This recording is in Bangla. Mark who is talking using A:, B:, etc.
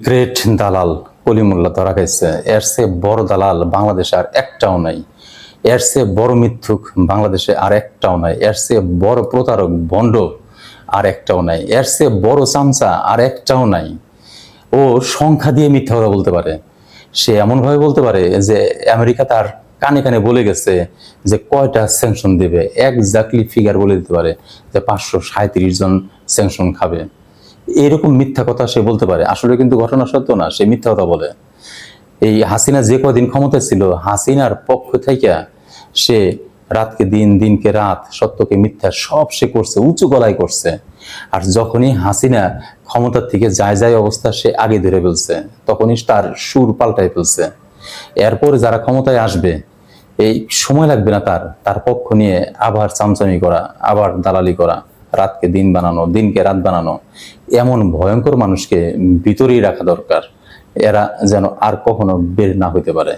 A: গ্রেট দালাল কলিমুল্লাহ ধরা খাইছে। এর চেয়ে বড় দালাল বাংলাদেশে আর একটাও নাই। এর চেয়ে বড় মিথ্যুক বাংলাদেশে আর একটাও নাই। এর চেয়ে বড় প্রতারক ভণ্ড আর একটাও নাই। এর চেয়ে বড় চামচা আর একটাও নাই। ও সংখ্যা দিয়ে মিথ্যা কথা বলতে পারে। সে এমনভাবে বলতে পারে যে আমেরিকা তার কানে কানে বলে গেছে যে কয়টা স্যাংশন দেবে, এক্স্যাক্টলি ফিগার বলে দিতে পারে যে 537 জন স্যাংশন খাবে। এরকম মিথ্যা কথা সে বলতে পারে। আসলে কিন্তু ঘটনা সত্য না, সে মিথ্যা কথা বলে। এই হাসিনা যে কদিন ক্ষমতায় ছিল, হাসিনার পক্ষ থেকে সে রাতকে দিন, দিনকে রাত, সত্যকে মিথ্যা সব সে করছে, উঁচু গলায় করছে। আর যখনই হাসিনা ক্ষমতার থেকে যায় যায় অবস্থা সে আগে ধরে ফেলছে, তখনই তার সুর পাল্টায় ফেলছে। এরপরে যারা ক্ষমতায় আসবে, এই সময় লাগবে না তার পক্ষ নিয়ে আবার চামচামি করা, আবার দালালি করা, রাতকে দিন বানানো, দিনকে রাত বানানো। এমন ভয়ঙ্কর মানুষকে ভিতরেই রাখা দরকার, এরা যেন আর কখনো বের না হইতে পারে।